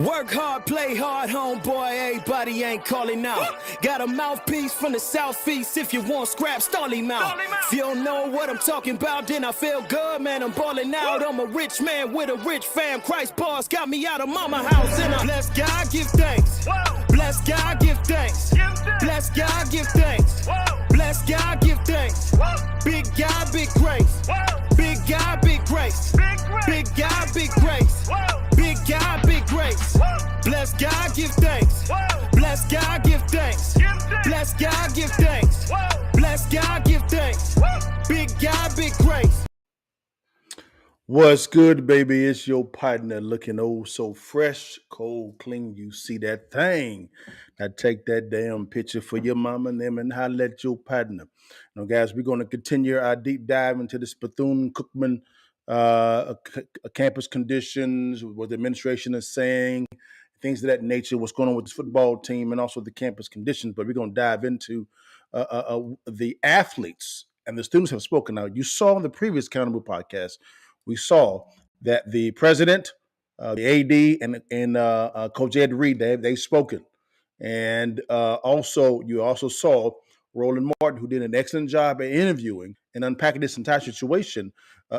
Work hard, play hard, homeboy, everybody ain't calling out. Got a mouthpiece from the southeast, if you want scrap, stall him out. If you don't know what I'm talking about, then I feel good, man, I'm balling out. I'm a rich man with a rich fam, Christ bars got me out of mama house. And I bless God, give thanks. Bless God, give thanks. Bless God, give thanks. Bless God, give thanks. Big God, big grace. Big God, big grace. Big God, big grace. Big God, big grace. Bless God, give thanks. Bless God, give thanks. Bless God, give thanks. Bless God, give thanks. Big God, big grace. What's good, baby? It's your partner looking oh so fresh, cold, clean. You see that thing. Now take that damn picture for your mama and them and holla at your partner. Now, guys, we're going to continue our deep dive into this Bethune-Cookman campus conditions, what the administration is saying, things of that nature, what's going on with this football team, and also the campus conditions. But we're going to dive into the athletes, and the students have spoken. Now, you saw in the previous Countermove podcast, we saw that the president, the AD, and Coach Ed Reed, they've spoken. And you also saw Roland Martin, who did an excellent job at interviewing and unpacking this entire situation,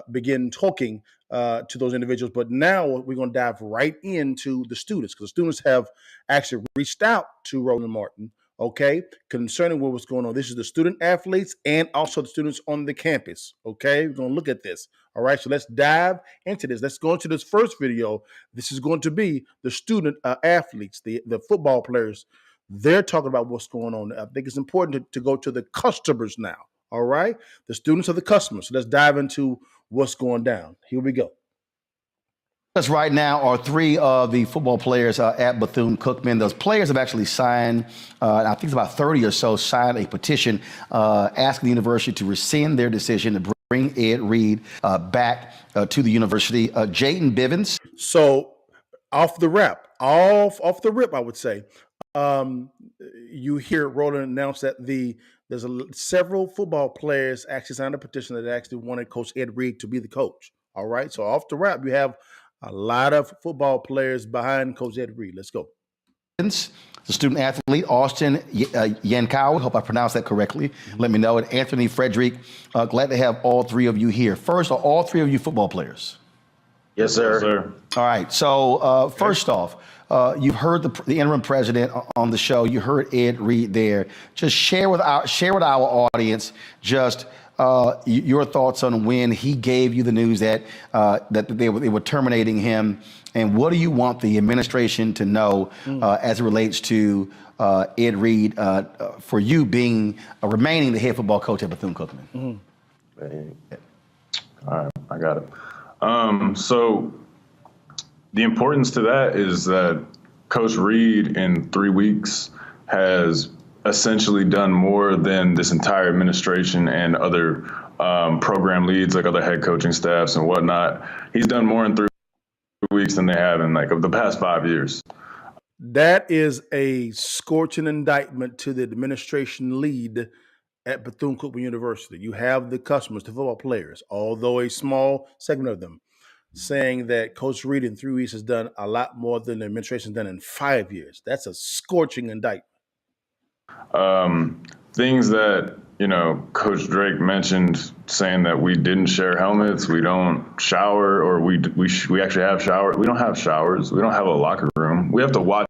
begin talking to those individuals. But now we're going to dive right into the students, because the students have actually reached out to Roland Martin, okay, concerning what was going on. This is the student athletes and also the students on the campus, okay? We're going to look at this. All right, so let's dive into this. Let's go into this first video. This is going to be the student athletes, the football players. They're talking about what's going on. I think it's important to go to the customers now, all right? The students are the customers. So let's dive into what's going down. Here we go. Us right now are three of the football players at Bethune-Cookman. Those players have actually signed, I think it's about 30 or so, signed a petition asking the university to rescind their decision to bring Ed Reed back to the university. Jayden Bivens. So off the rip, I would say, you hear Roland announce that there's several football players actually signed a petition that actually wanted Coach Ed Reed to be the coach. All right, so off the rip, you have a lot of football players behind Coach Ed Reed. Let's go. The student athlete, Austin Yankow, hope I pronounced that correctly. Let me know. And Anthony Frederick, glad to have all three of you here. First, are all three of you football players? Yes, sir. Yes, sir. All right. So first off, you've heard the interim president on the show. You heard Ed Reed there. Just share with our audience just your thoughts on when he gave you the news that they were terminating him, and what do you want the administration to know as it relates to Ed Reed for you being remaining the head football coach at Bethune-Cookman? All right, I got it. So the importance to that is that Coach Reed in 3 weeks has essentially done more than this entire administration and other program leads, like other head coaching staffs and whatnot. He's done more in 3 weeks than they have in like the past 5 years. That is a scorching indictment to the administration lead at Bethune-Cookman University. You have the customers, the football players, although a small segment of them, saying that Coach Reed in 3 weeks has done a lot more than the administration has done in 5 years. That's a scorching indictment. Things that, Coach Drake mentioned, saying that we didn't share helmets, we don't shower, or we actually have showers. We don't have showers. We don't have a locker room. We have to watch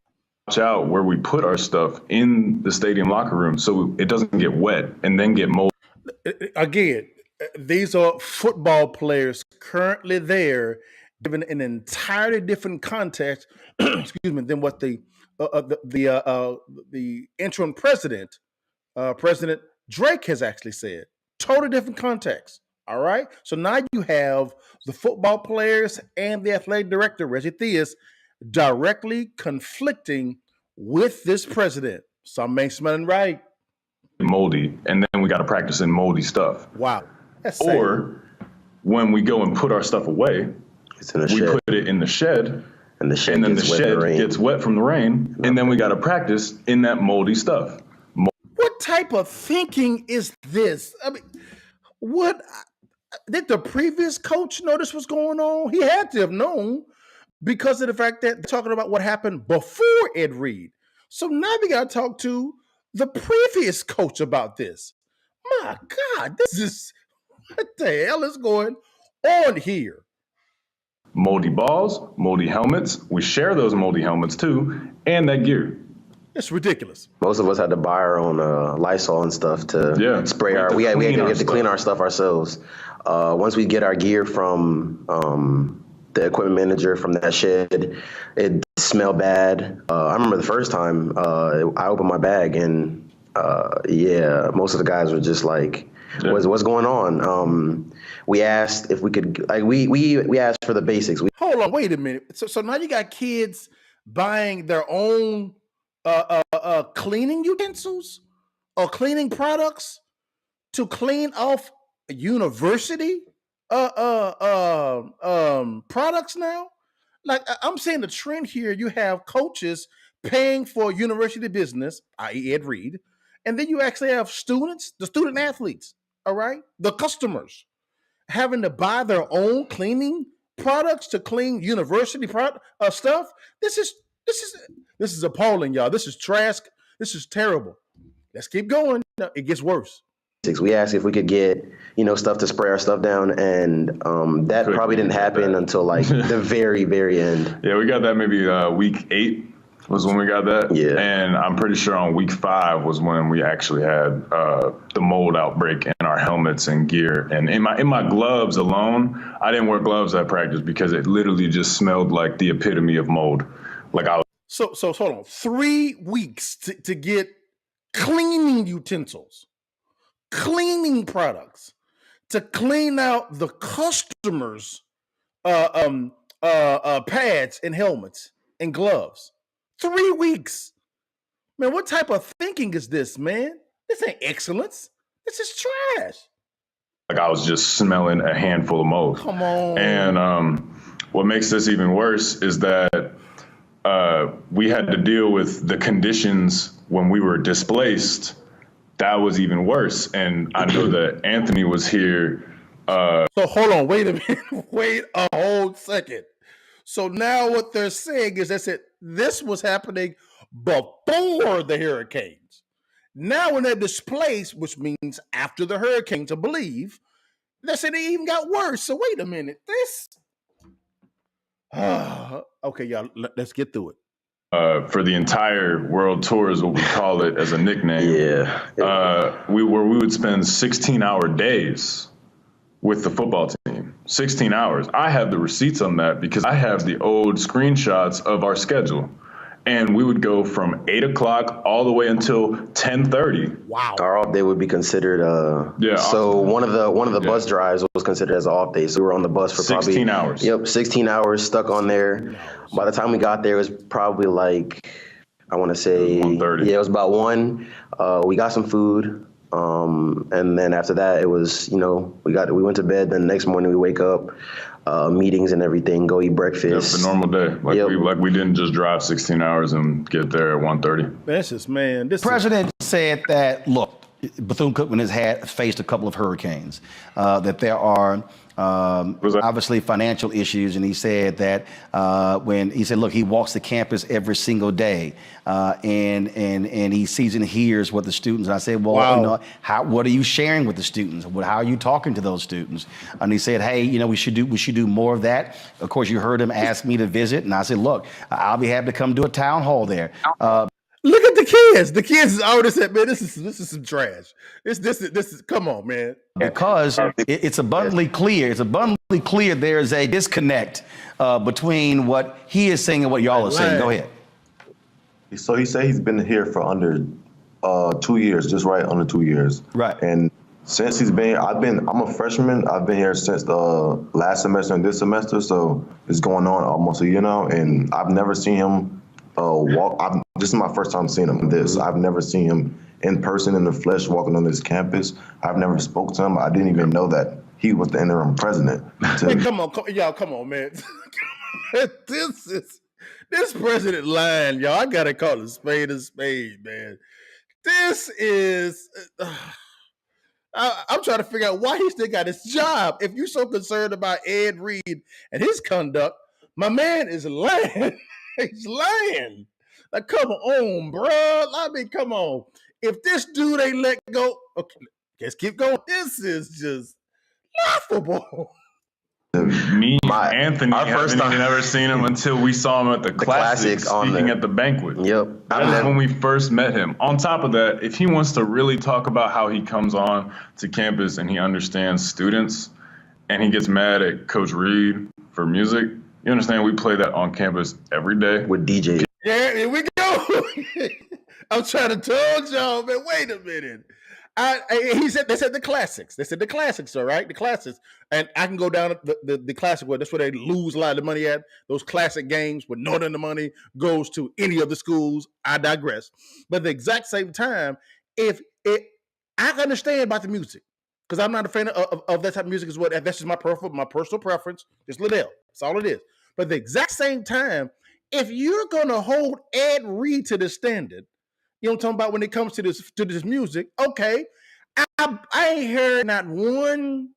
out where we put our stuff in the stadium locker room so it doesn't get wet and then get mold. Again, these are football players currently there, given an entirely different context, excuse me, than what the interim president, President Drake, has actually said. Totally different context. All right. So now you have the football players and the athletic director, Reggie Theus, directly conflicting with this president. Some ain't smelling right. Moldy, and then we got to practice in moldy stuff. Wow. That's or when we go and put our stuff away, we put it in the shed. And then the shed gets wet from the rain, and then we got to practice in that moldy stuff. What type of thinking is this? I mean, what did the previous coach know this was going on? He had to have known, because of the fact that they're talking about what happened before Ed Reed. So now we got to talk to the previous coach about this. My God, this is what the hell is going on here? Moldy balls, moldy helmets. We share those moldy helmets too, and that gear. It's ridiculous. Most of us had to buy our own Lysol and stuff to spray our. We had to clean our stuff ourselves. Once we get our gear from the equipment manager from that shed, it smelled bad. I remember the first time I opened my bag and most of the guys were just like, "What's going on?" We asked if we could. We asked for the basics. Hold on, wait a minute. So now you got kids buying their own cleaning utensils or cleaning products to clean off university products now. Like I'm saying, the trend here, you have coaches paying for university business, i.e. Ed Reed, and then you actually have students, the student athletes, all right, the customers having to buy their own cleaning products to clean university stuff. This is appalling, y'all. This is trash. This is terrible. Let's keep going. It gets worse. We asked if we could get, stuff to spray our stuff down, and that probably didn't happen until like the very, very end. Yeah, we got that maybe week 8 was when we got that. Yeah. And I'm pretty sure on week 5 was when we actually had the mold outbreak in our helmets and gear. And in my gloves alone, I didn't wear gloves at practice because it literally just smelled like the epitome of mold. Like I was. So hold on. 3 weeks to get cleaning utensils, cleaning products, to clean out the customers' pads and helmets and gloves. 3 weeks. Man, what type of thinking is this, man? This ain't excellence. This is trash. Like I was just smelling a handful of mold. Come on. And what makes this even worse is that we had to deal with the conditions when we were displaced. That was even worse. And I know that Anthony was here. So hold on, wait a minute. Wait a whole second. So now what they're saying is this was happening before the hurricanes. Now when they're displaced, which means after the hurricanes, I believe, they said it even got worse. So wait a minute. Okay, y'all, let's get through it. For the entire world tour is what we call it as a nickname. We would spend 16-hour days with the football team. 16 hours. I have the receipts on that because I have the old screenshots of our schedule. And we would go from 8 o'clock all the way until 10:30. Wow. Our off day would be considered. So one of the bus drives was considered as an off day. So we were on the bus for 16 hours. Yep, 16 hours stuck on there. By the time we got there, it was probably like, I want to say 1:30. Yeah, it was about 1. We got some food. And then after that, it was, we went to bed. Then the next morning we wake up, meetings and everything, go eat breakfast. It's a normal day. We didn't just drive 16 hours and get there at 1:30. This President said that, look, Bethune-Cookman has faced a couple of hurricanes, that there are obviously financial issues. And he said that look, he walks the campus every single day and he sees and hears what the students, and I said, well, wow. What are you sharing with the students? How are you talking to those students? And he said, hey, we should do more of that. Of course, you heard him ask me to visit. And I said, look, I'll be happy to come do a town hall there. Look at the kids. The kids already said, man, this is some trash. This is come on, man. Because it's abundantly clear. It's abundantly clear there is a disconnect between what he is saying and what y'all are saying. Go ahead. So he said he's been here for under 2 years, just right under 2 years. Right. And since he's been here, I'm a freshman. I've been here since the last semester and this semester, so it's going on almost a year now, and I've never seen him walk. This is my first time seeing him. I've never seen him in person, in the flesh, walking on this campus. I've never spoke to him. I didn't even know that he was the interim president. Hey, come on, man. This president lying, y'all. I gotta call a spade, man. This is. I'm trying to figure out why he still got his job. If you're so concerned about Ed Reed and his conduct, My man is lying. He's lying. Like, come on, bro. I mean, come on. If this dude ain't let go, okay, let's keep going. This is just laughable. Me and Anthony haven't even ever seen him until we saw him at the Classics speaking at the banquet. Yep. That is when we first met him. On top of that, if he wants to really talk about how he comes on to campus and he understands students and he gets mad at Coach Reed for music, you understand we play that on campus every day. With DJ. Yeah, here we go. I'm trying to tell y'all, man, wait a minute. They said the classics. They said the classics, all right? The classics. And I can go down the classic where that's where they lose a lot of the money at. Those classic games where none of the money goes to any of the schools. I digress. But at the exact same time, I understand about the music. Because I'm not a fan of that type of music as well. That's just my personal preference. It's Liddell. That's all it is. But at the exact same time, if you're gonna hold Ed Reed to the standard, you know what I'm talking about when it comes to this music, okay. I ain't heard not one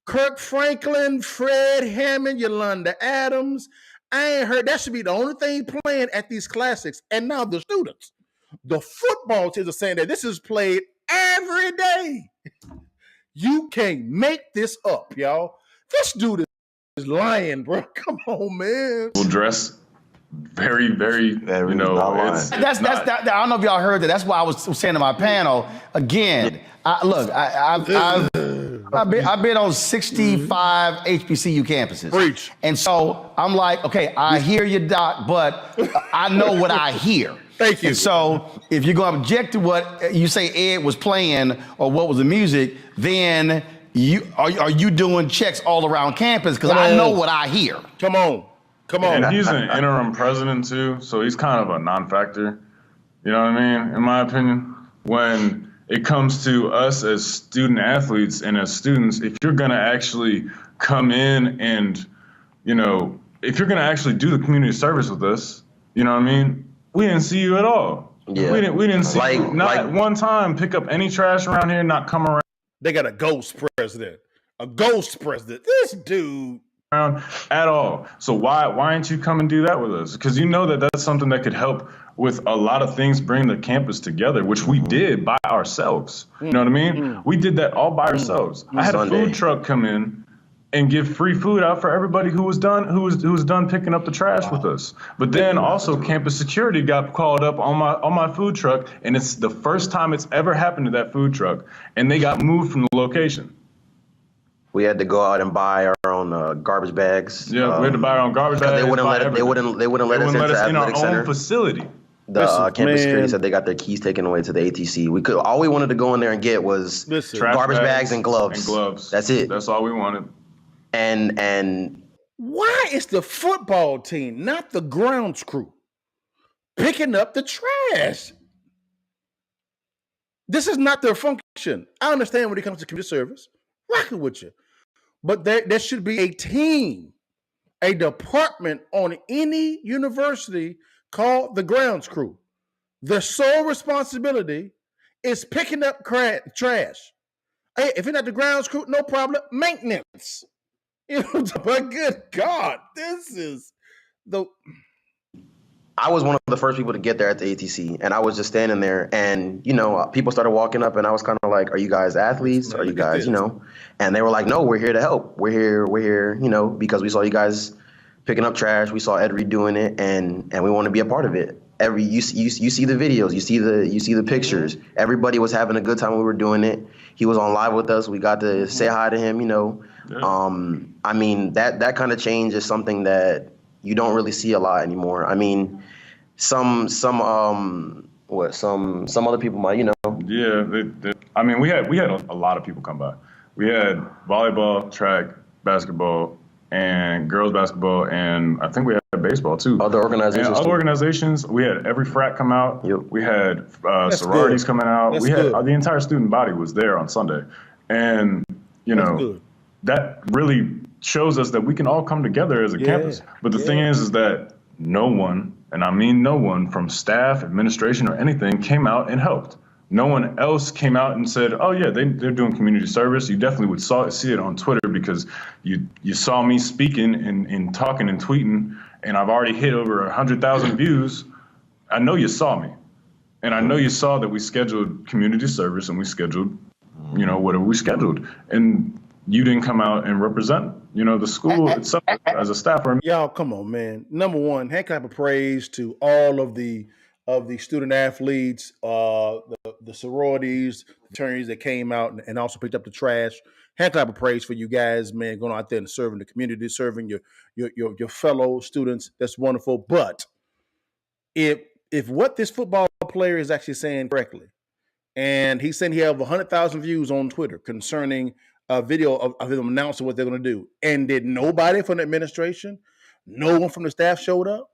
Kirk Franklin, Fred Hammond, Yolanda Adams. I ain't heard. That should be the only thing playing at these classics. And now the students, the football teams are saying that this is played every day. You can't make this up, y'all. This dude is lying, bro. Come on, man. We'll dress very, very, you know, I don't know if y'all heard that. That's why I was saying to my panel again. I've been on 65 HBCU campuses. Preach. And so I'm like, okay, I hear you, Doc, but I know what I hear. Thank you. And so if you're going to object to what you say Ed was playing or what was the music, then are you doing checks all around campus? Because I know what I hear. Come on. And he's an interim president too, so he's kind of a non-factor. You know what I mean? In my opinion, when it comes to us as student athletes and as students, if you're going to actually come in and, you know, if you're going to actually do the community service with us, you know what I mean? We didn't see you at all. Yeah. We didn't see you not one time pick up any trash around here, not come around. They got a ghost president. A ghost president. This dude. At all. So why didn't you come and do that with us? Because you know that's something that could help with a lot of things, bring the campus together, which we did by ourselves. You know what I mean? We did that all by ourselves. I had a food truck come in and give free food out for everybody who was done picking up the trash with us. But then also campus security got called up on my food truck, and it's the first time it's ever happened to that food truck, and they got moved from the location. We had to go out and buy our own garbage bags. Yeah, we had to buy our own garbage bags. They wouldn't let us into the athletic center. Own facility. The campus security said they got their keys taken away to the ATC. All we wanted to go in there and get was garbage bags and gloves. That's it. That's all we wanted. And why is the football team, not the grounds crew, picking up the trash? This is not their function. I understand when it comes to community service, rocking with you. But there should be a team, a department on any university called the grounds crew. Their sole responsibility is picking up trash. Hey, if it's not the grounds crew, no problem. Maintenance. You know, but good God, this is the... I was one of the first people to get there at the ATC, and I was just standing there, and, you know, people started walking up, and I was kind of like, are you guys athletes? Are you guys, you know? And they were like, no, we're here to help. We're here, you know, because we saw you guys picking up trash. We saw Ed Reed doing it, and we want to be a part of it. You see the videos, you see the pictures. Everybody was having a good time when we were doing it. He was on live with us. We got to say hi to him, you know. Yeah. I mean, that kind of change is something that you don't really see a lot anymore. I mean, some other people might, you know. Yeah, I mean, we had a lot of people come by. We had volleyball, track, basketball, and girls basketball, and I think we had baseball too. Other organizations. We had every frat come out. Yep. We had sororities coming out. We had the entire student body was there on Sunday, and you know that really shows us that we can all come together as a campus. But the thing is that no one, and I mean no one from staff, administration, or anything came out and helped. No one else came out and said, oh, yeah, they're doing community service. You definitely would see it on Twitter because you saw me speaking and talking and tweeting, and I've already hit over 100,000 views. I know you saw me. And I know you saw that we scheduled community service and we scheduled, whatever we scheduled. And you didn't come out and represent, the school itself as a staffer. Y'all, come on, man. Number one, hand clap of praise to all of the student athletes, the sororities, the fraternities that came out and also picked up the trash. Hand clap of praise for you guys, man, going out there and serving the community, serving your fellow students. That's wonderful. But if what this football player is actually saying correctly, and he's saying he have 100,000 views on Twitter concerning a video of them announcing what they're going to do, and did nobody from the administration, no one from the staff showed up?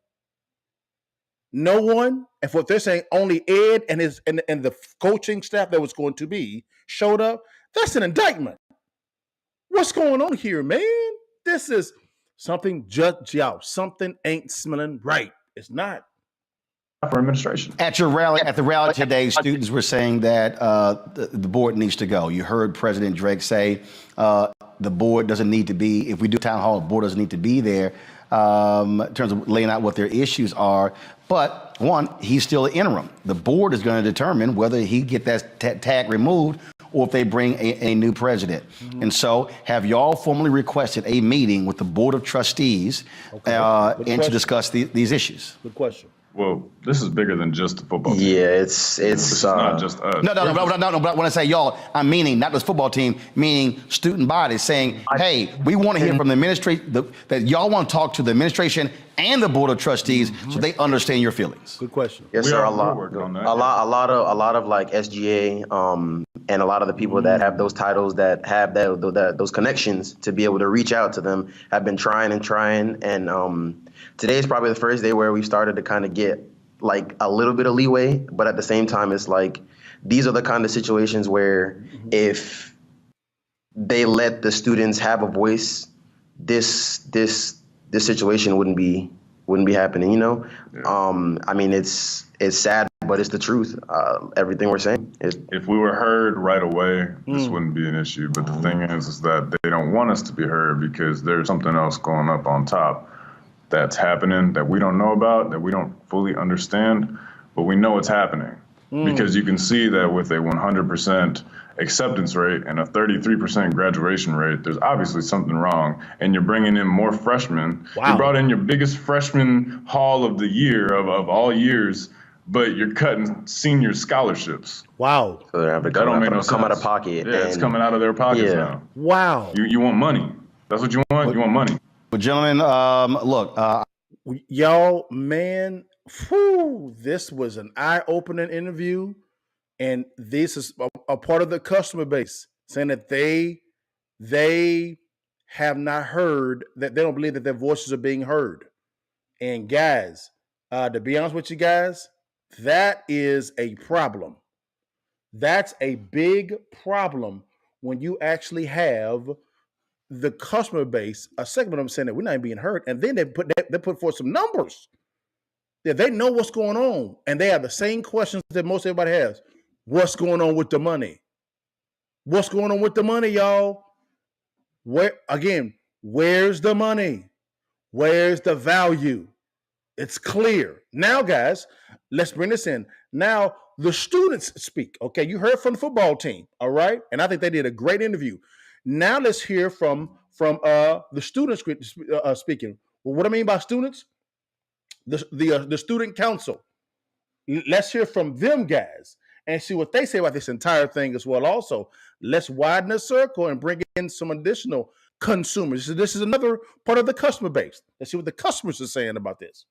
No one. And for what they're saying, only Ed and the coaching staff that was going to be showed up. That's an indictment. What's going on here, man? This is something something ain't smelling right. It's not. For administration. At the rally today, students were saying that the board needs to go. You heard President Drake say the board doesn't need to be, if we do town hall, the board doesn't need to be there in terms of laying out what their issues are. But one, he's still the interim. The board is going to determine whether he get that tag removed or if they bring a new president. Mm-hmm. And so have y'all formally requested a meeting with the Board of Trustees and to discuss these issues? Good question. Well, this is bigger than just the football team. Yeah, it's not just us. No. But when I say y'all, I'm meaning not this football team, meaning student bodies saying, hey, we want to hear from the administration, that y'all want to talk to the administration and the Board of Trustees so they understand your feelings. Good question. Yes, sir. A lot of like SGA and a lot of the people that have those titles, that have those connections to be able to reach out to them, have been trying. And today is probably the first day where we started to kind of get like a little bit of leeway, but at the same time, it's like these are the kind of situations where if they let the students have a voice, this situation wouldn't be happening, Yeah. I mean, it's sad, but it's the truth. Everything we're saying if we were heard right away, this wouldn't be an issue. But the thing is that they don't want us to be heard because there's something else going up on top that's happening that we don't know about, that we don't fully understand, but we know it's happening because you can see that with a 100% acceptance rate and a 33% graduation rate, there's obviously something wrong. And you're bringing in more freshmen. Wow. You brought in your biggest freshman haul of the year of all years, but you're cutting senior scholarships. Wow. So they have to come out of pocket. Yeah, it's coming out of their pockets now. Wow. You want money. That's what you want. You want money. Well, gentlemen, look. Y'all, man, this was an eye-opening interview. And this is a part of the customer base saying that they have not heard, that they don't believe that their voices are being heard. And guys, to be honest with you guys, that is a problem. That's a big problem when you actually have the customer base, a segment of them saying that we're not being heard, and then they put forth some numbers. Yeah, they know what's going on, and they have the same questions that most everybody has. What's going on with the money? What's going on with the money, y'all? Where's the money? Where's the value? It's clear. Now, guys, let's bring this in. Now, the students speak. Okay, you heard from the football team, all right? And I think they did a great interview. Now let's hear from the students speaking. Well, what I mean by students, the student council. Let's hear from them guys and see what they say about this entire thing as well. Also, let's widen the circle and bring in some additional consumers. This is another part of the customer base. Let's see what the customers are saying about this.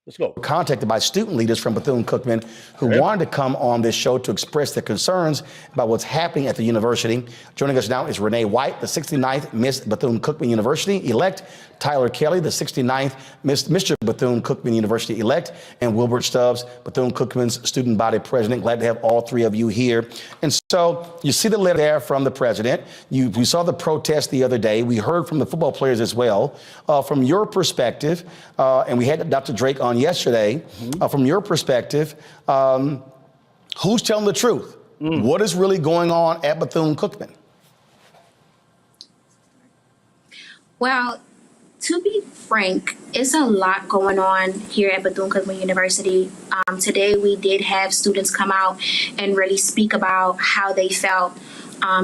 Let's go. Contacted by student leaders from Bethune-Cookman who wanted to come on this show to express their concerns about what's happening at the university. Joining us now is Renee White, the 69th Miss Bethune-Cookman University elect, Tyler Kelly, the 69th Mr. Bethune-Cookman University elect, and Wilbert Stubbs, Bethune-Cookman's student body president. Glad to have all three of you here. And so you see the letter there from the president. We saw the protest the other day. We heard from the football players as well. From your perspective, and we had Dr. Drake on yesterday, from your perspective, Who's telling the truth? What is really going on at Bethune-Cookman? Well, to be frank, it's a lot going on here at Bethune-Cookman University. Today, we did have students come out and really speak about how they felt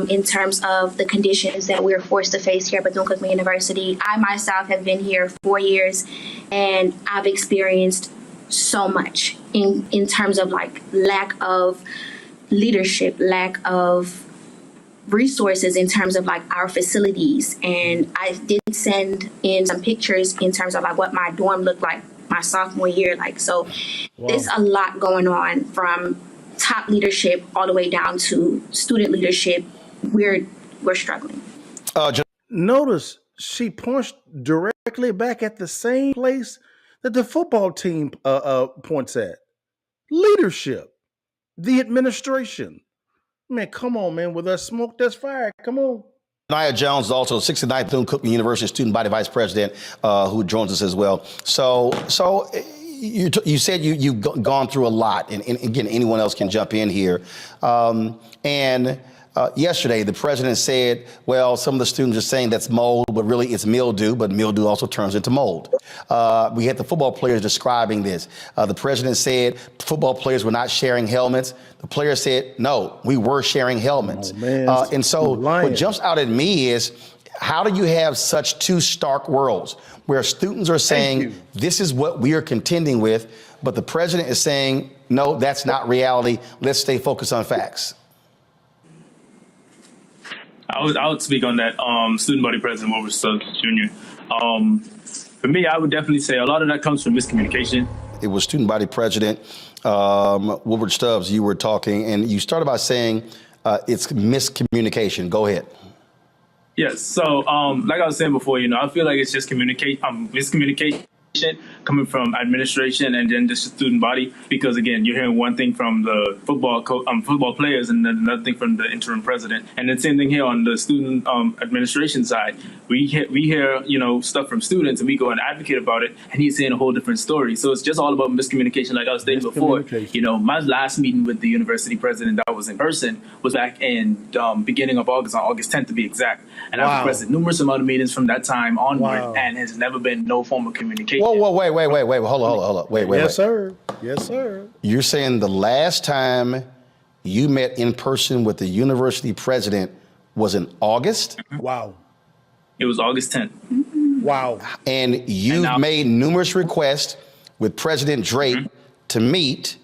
in terms of the conditions that we're forced to face here at Bethune-Cookman University. I myself have been here 4 years, and I've experienced so much in terms of like lack of leadership, lack of resources in terms of like our facilities. And I did send in some pictures in terms of like what my dorm looked like my sophomore year. Like, so there's a lot going on from top leadership all the way down to student leadership. We're struggling. Notice she points directly back at the same place that the football team points at. Leadership, the administration. Man, come on, man. With us smoke, that's fire. Come on. Nia Jones is also 69th Bethune-Cookman University student body vice president who joins us as well. So you said you've gone through a lot, and again, anyone else can jump in here. Yesterday, the president said, well, some of the students are saying that's mold, but really it's mildew, but mildew also turns into mold. We had the football players describing this. The president said football players were not sharing helmets. The players said, no, we were sharing helmets. Oh, man, and so what jumps out at me is, how do you have such two stark worlds where students are saying this is what we are contending with, but the president is saying, no, that's not reality. Let's stay focused on facts. I would speak on that. Student body president Wilbur Stubbs Jr. For me, I would definitely say a lot of that comes from miscommunication. It was student body president Wilbur Stubbs. You were talking, and you started by saying it's miscommunication. Go ahead. Yes. So, like I was saying before, I feel like it's just miscommunication coming from administration and then just the student body, because again, you're hearing one thing from the football players and then another thing from the interim president, and then same thing here on the student administration side. We hear stuff from students and we go and advocate about it, and he's saying a whole different story. So it's just all about miscommunication. Like I was saying before, my last meeting with the university president that was in person was back in beginning of August, on August 10th to be exact, and I've requested numerous amount of meetings from that time onward, and has never been no form of communication. Whoa, wait, hold on. Wait. Yes, sir. Yes, sir. You're saying the last time you met in person with the university president was in August? Wow. It was August 10th. Wow. And you've made numerous requests with President Drake to meet,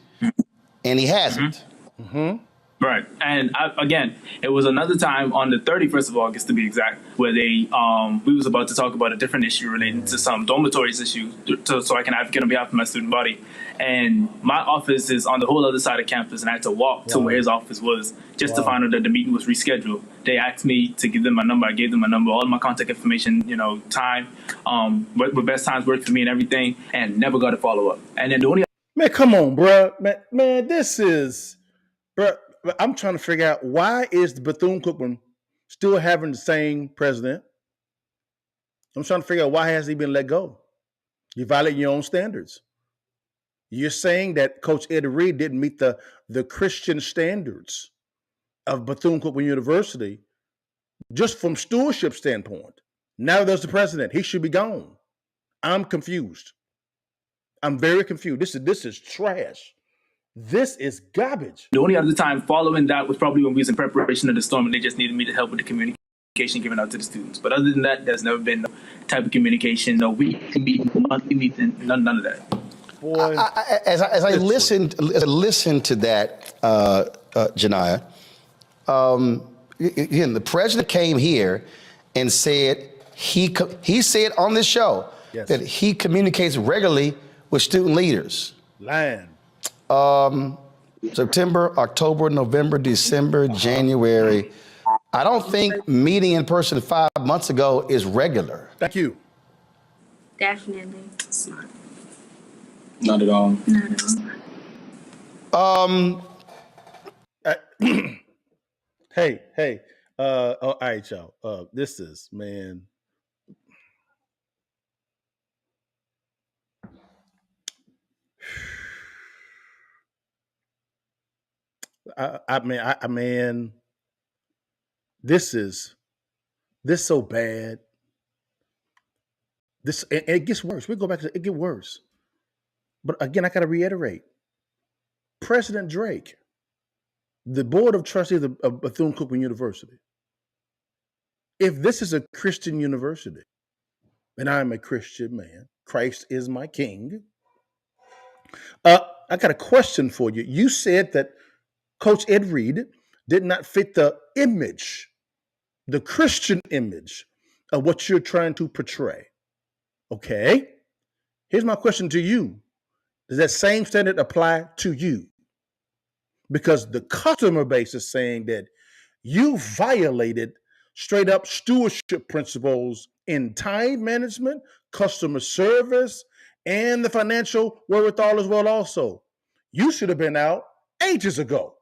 and he hasn't. Right. And again, it was another time on the 31st of August, to be exact, where we was about to talk about a different issue relating to some dormitories issue, so I can advocate on behalf of my student body. And my office is on the whole other side of campus, and I had to walk to where his office was just to find out that the meeting was rescheduled. They asked me to give them my number. I gave them my number, all my contact information, time, what best times worked for me and everything, and never got a follow-up. And then the only... Man, come on, bro. Man, this is... Bro, I'm trying to figure out, why is the Bethune-Cookman still having the same president? I'm trying to figure out, why has he been let go? You violate your own standards. You're saying that Coach Eddie Reed didn't meet the Christian standards of Bethune-Cookman University, just from stewardship standpoint. Now there's the president. He should be gone. I'm confused. I'm very confused. This is trash. This is garbage. The only other time following that was probably when we was in preparation of the storm, and they just needed me to help with the communication given out to the students. But other than that, there's never been no type of communication, no weekly meeting, monthly meeting, none of that. Boy, as I listened to that, Janiyah, again, the president came here and said he said on this show that he communicates regularly with student leaders. Lying. September, October, November, December, January. I don't think meeting in person 5 months ago is regular. Thank you. Definitely. It's not. Not at all. Not at all. Hey. All right, y'all. This is, man. I mean, this so bad. And it gets worse. We go back to it get worse. But again, I got to reiterate: President Drake, the board of trustees of Bethune-Cookman University. If this is a Christian university, and I'm a Christian man, Christ is my king. I got a question for you. You said that Coach Ed Reed did not fit the image, the Christian image of what you're trying to portray. Okay. Here's my question to you. Does that same standard apply to you? Because the customer base is saying that you violated straight up stewardship principles in time management, customer service, and the financial wherewithal as well also. You should have been out ages ago.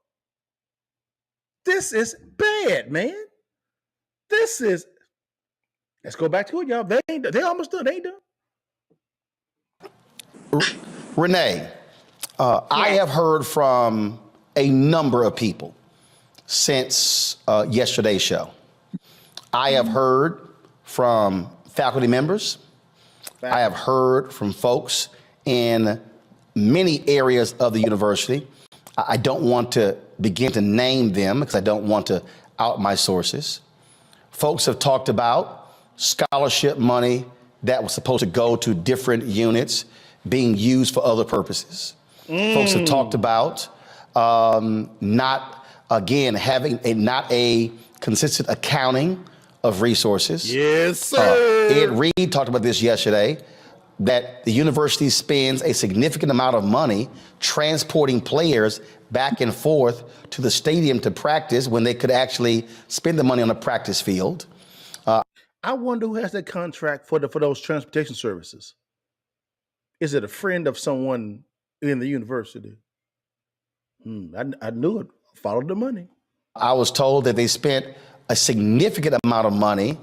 This is bad, man. Let's go back to it, y'all. They almost done. They ain't done. Renee, I have heard from a number of people since yesterday's show. I have heard from faculty members. I have heard from folks in many areas of the university. I don't want to begin to name them because I don't want to out my sources. Folks have talked about scholarship money that was supposed to go to different units being used for other purposes. Folks have talked about not a consistent accounting of resources. Yes, sir. Ed Reed talked about this yesterday, that the university spends a significant amount of money transporting players back and forth to the stadium to practice when they could actually spend the money on a practice field. I wonder who has that contract for those transportation services. Is it a friend of someone in the university? I knew it. Followed the money. I was told that they spent a significant amount of money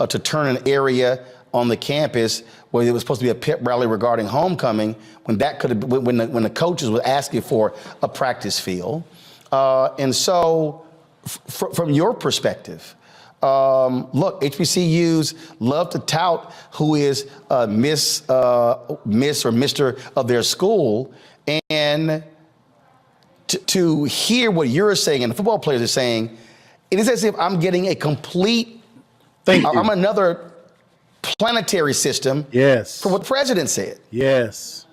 to turn an area on the campus where there was supposed to be a pep rally regarding homecoming when that could have when the coaches were asking for a practice field. And so from your perspective, look, HBCUs love to tout who is Miss or Mr. of their school, and to hear what you're saying and the football players are saying, it is as if I'm getting a complete, I'm another planetary system. Yes. For what the president said. Yes.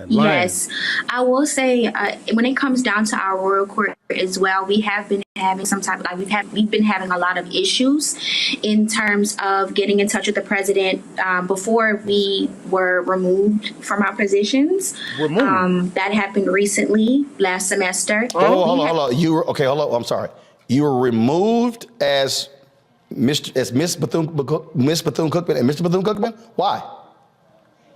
Yes, I will say when it comes down to our royal court as well, we have been having we've been having a lot of issues in terms of getting in touch with the president before we were removed from our positions. That happened recently last semester. Hold on. You were okay. Hold on. I'm sorry. You were removed as Miss Bethune-Cookman and Mr. Bethune-Cookman. Why?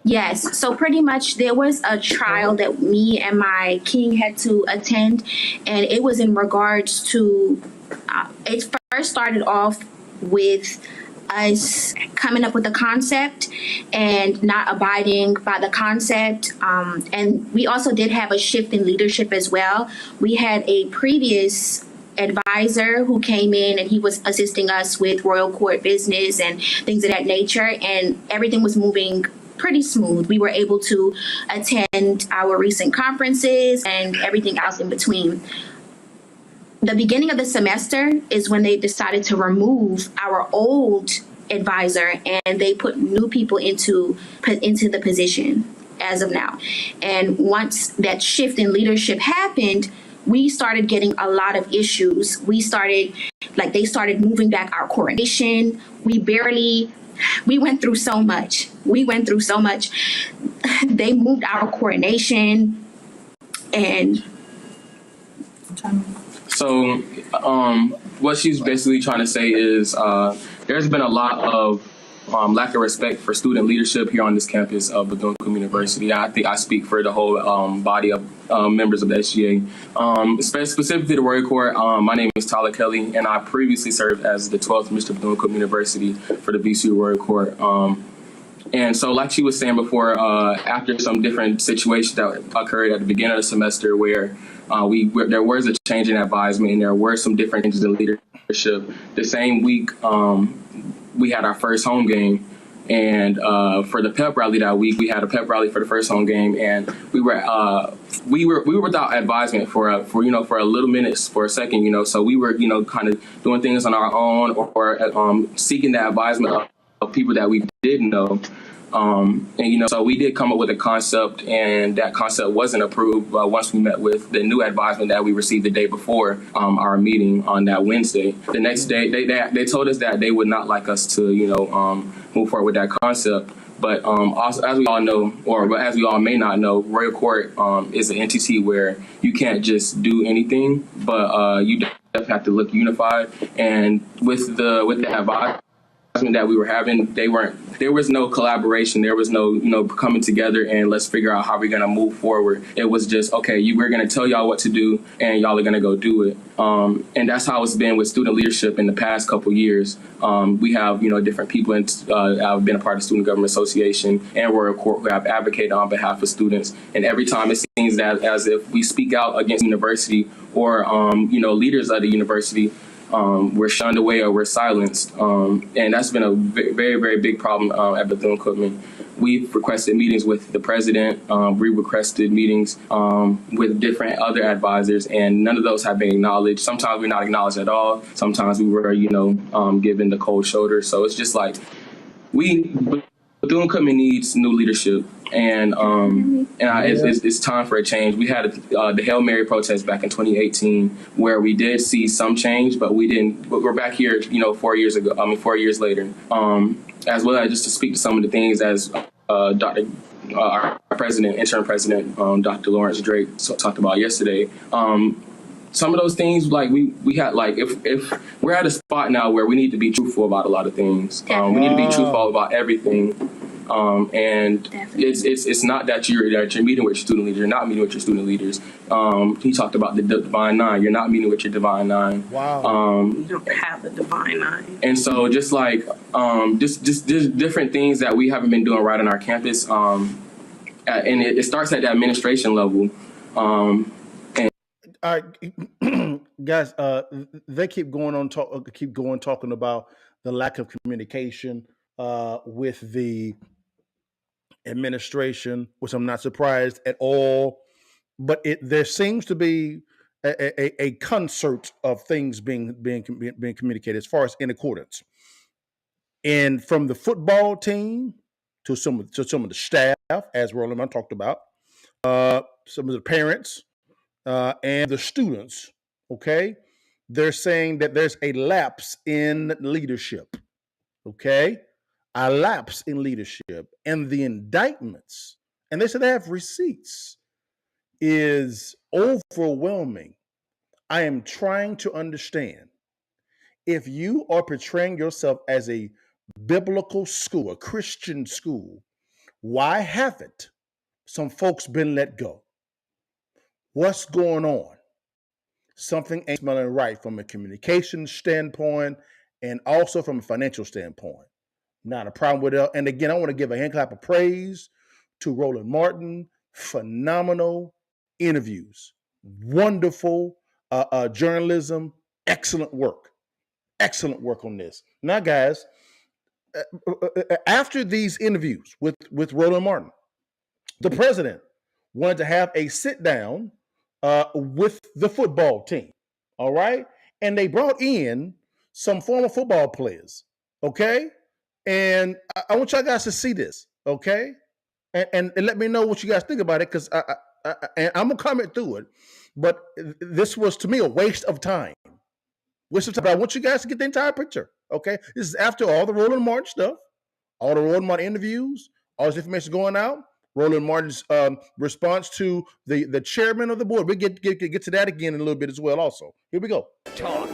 Yes. So pretty much there was a trial that me and my king had to attend, and it was in regards to, it first started off with us coming up with a concept and not abiding by the concept. And we also did have a shift in leadership as well. We had a previous advisor who came in and he was assisting us with royal court business and things of that nature, and everything was moving pretty smooth. We were able to attend our recent conferences and everything else in between. The beginning of the semester is when they decided to remove our old advisor, and they put new people into the position as of now. And once that shift in leadership happened, we started getting a lot of issues. They started moving back our coronation. We went through so much. They moved our coronation, and so what she's basically trying to say is there's been a lot of lack of respect for student leadership here on this campus of Bethune-Cookman University. I think I speak for the whole body of members of the SGA. Specifically the Royal Court, my name is Tyler Kelly, and I previously served as the 12th Mr. Bethune-Cookman University for the VCU Royal Court. And so, like she was saying before, after some different situations that occurred at the beginning of the semester where there was a change in advisement and there were some different changes in leadership, the same week we had our first home game. And for the pep rally that week, we had a pep rally for the first home game, and we were without advisement for a little minutes, for a second, so we were kind of doing things on our own or seeking the advisement of people that we did know. And so we did come up with a concept, and that concept wasn't approved once we met with the new advisement that we received the day before our meeting on that Wednesday. The next day, they told us that they would not like us to, move forward with that concept. But also, as we all know, or as we all may not know, Royal Court is an entity where you can't just do anything, but you definitely have to look unified. And with the advisement that we were having, there was no collaboration. There was no, coming together and let's figure out how we're going to move forward. It was just, okay, we're going to tell y'all what to do and y'all are going to go do it. And that's how it's been with student leadership in the past couple years. We have, different people have been a part of the Student Government Association and Royal Court who have advocated on behalf of students. And every time it seems that as if we speak out against the university or, leaders of the university, we're shunned away or we're silenced. And that's been a very, very big problem at Bethune-Cookman. We've requested meetings with the president. We requested meetings with different other advisors, and none of those have been acknowledged. Sometimes we're not acknowledged at all. Sometimes we were, given the cold shoulder. So it's just like Bethune-Cookman needs new leadership, and it's time for a change. We had the Hail Mary protest back in 2018, where we did see some change, but we didn't. But we're back here, 4 years later. As well as just to speak to some of the things as our interim president, Dr. Lawrence Drake, talked about yesterday. Some of those things, like we had, like if we're at a spot now where we need to be truthful about a lot of things. We need to be truthful about everything. And it's not that you're meeting with your student leaders. You're not meeting with your student leaders. He talked about the Divine Nine. You're not meeting with your Divine Nine. Wow. You don't have the Divine Nine. And so just like just different things that we haven't been doing right on our campus. And it starts at the administration level. All right, guys. They keep going talking about the lack of communication with the administration, which I'm not surprised at all. But there seems to be a concert of things being communicated as far as in accordance, and from the football team to some of the staff, as Roland talked about, some of the parents. And the students, okay, they're saying that there's a lapse in leadership, okay, a lapse in leadership. And the indictments, and they said they have receipts, is overwhelming. I am trying to understand, if you are portraying yourself as a biblical school, a Christian school, why haven't some folks been let go? What's going on? Something ain't smelling right from a communication standpoint and also from a financial standpoint. Not a problem with it. And again, I want to give a hand clap of praise to Roland Martin. Phenomenal interviews. Wonderful journalism. Excellent work. Excellent work on this. Now, guys, after these interviews with Roland Martin, the president wanted to have a sit down with the football team, all right? And they brought in some former football players, okay? And I want y'all guys to see this, okay? And let me know what you guys think about it, because I'm going to comment through it. But this was, to me, a waste of time. Waste of time. But I want you guys to get the entire picture, okay? This is after all the Roland Martin stuff, all the Roland Martin interviews, all this information going out. Roland Martin's response to the chairman of the board. We'll get to that again in a little bit as well also. Here we go. Talk.